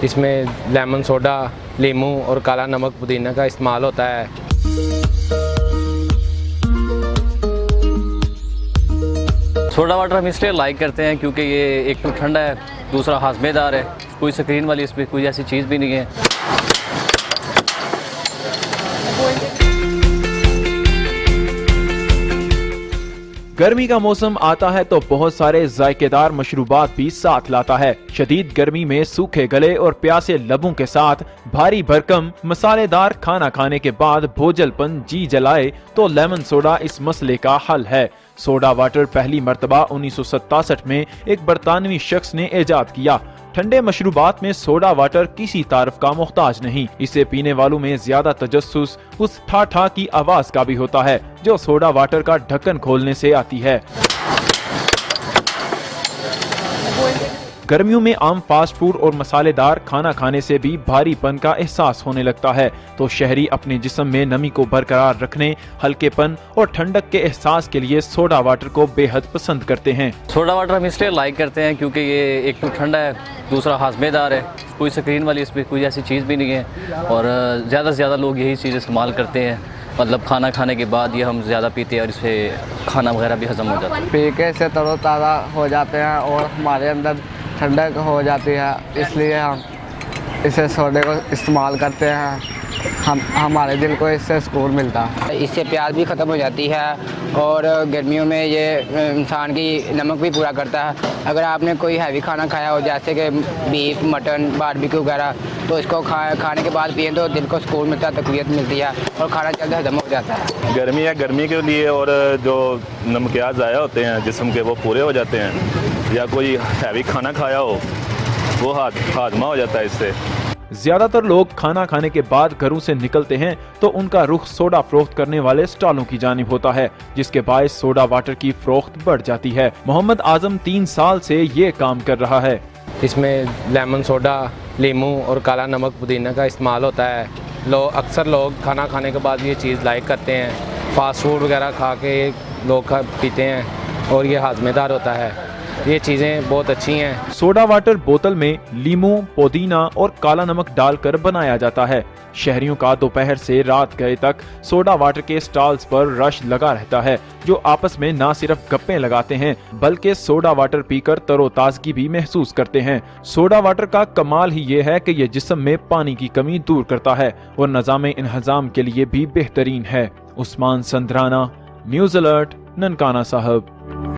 इसमें lemon soda, नींबू और काला नमक, पुदीना का इस्तेमाल होता है। सोडा वाटर हम इसलिए लाइक करते हैं क्योंकि ये एक तो ठंडा है, दूसरा हाजमेदार है, कोई स्क्रीन वाली इसमें कोई ऐसी चीज़ भी नहीं है। गर्मी का मौसम आता है तो बहुत सारे जायकेदार मशरूबात भी साथ लाता है। शदीद गर्मी में सूखे गले और प्यासे लबों के साथ भारी भरकम मसालेदार खाना खाने के बाद भोजलपन जी जलाए तो लेमन सोडा इस मसले का हल है। सोडा वाटर पहली मर्तबा 1967 में एक बरतानवी शख्स ने इजाद किया। ठंडे मशरूबात में सोडा वाटर किसी तारीफ का मोहताज नहीं। इसे पीने वालों में ज्यादा तजस्सुस उस ठा ठा की आवाज का भी होता है जो सोडा वाटर का ढक्कन खोलने से आती है। गर्मियों में आम फास्ट फूड और मसालेदार खाना खाने से भी भारीपन का एहसास होने लगता है, तो शहरी अपने जिस्म में नमी को बरकरार रखने, हल्केपन और ठंडक के एहसास के लिए सोडा वाटर को बेहद पसंद करते हैं। सोडा वाटर हम इसलिए लाइक करते हैं क्योंकि ये एक तो ठंडा है, दूसरा हाजमेदार है, कोई स्क्रीन वाली इसमें कोई ऐसी चीज़ भी नहीं है और ज़्यादा से ज़्यादा लोग यही चीज़ इस्तेमाल करते हैं। मतलब खाना खाने के बाद ये हम ज़्यादा पीते हैं और इससे खाना वगैरह भी हजम हो जाता है। पी के से तरोताज़ा हो जाते हैं और हमारे अंदर ठंडक हो जाती है, इसलिए हम इसे सोडे को इस्तेमाल करते हैं। हमारे दिल को इससे सुकून मिलता है। इससे प्यास भी ख़त्म हो जाती है और गर्मियों में ये इंसान की नमक भी पूरा करता है। अगर आपने कोई हैवी खाना खाया हो जैसे कि बीफ, मटन, बारबेक्यू वगैरह, तो इसको खाने के बाद पिए तो दिल को सुकून मिलता है, तकवीत मिलती है और खाना जल्द हजम हो जाता है। गर्मी है, गर्मी के लिए और जो नमकियात ज़ाया होते हैं जिस्म के वो पूरे हो जाते हैं, या कोई हैवी खाना खाया हो वो हाजमा हो जाता है इससे। ज्यादातर लोग खाना खाने के बाद घरों से निकलते हैं तो उनका रुख सोडा फरोख्त करने वाले स्टॉलों की जानिब होता है, जिसके बायस सोडा वाटर की फरोख्त बढ़ जाती है। मोहम्मद आजम 3 साल से ये काम कर रहा है। इसमें लेमन सोडा, नींबू और काला नमक, पुदीना का इस्तेमाल होता है। अक्सर लोग खाना खाने के बाद ये चीज़ लाइक करते हैं। फास्ट फूड वगैरह खा के लोग पीते हैं और ये हाजमेदार होता है। ये चीज़ें बहुत अच्छी हैं। सोडा वाटर बोतल में लीमू, पुदीना और काला नमक डालकर बनाया जाता है। शहरियों का दोपहर से रात गए तक सोडा वाटर के स्टॉल्स पर रश लगा रहता है, जो आपस में न सिर्फ गप्पे लगाते हैं बल्कि सोडा वाटर पीकर तरोताजगी भी महसूस करते हैं। सोडा वाटर का कमाल ही ये है कि ये जिस्म में पानी की कमी दूर करता है और निज़ाम इंहज़ाम के लिए भी बेहतरीन है। उस्मान संधराना, न्यूज़ अलर्ट, ननकाना साहब।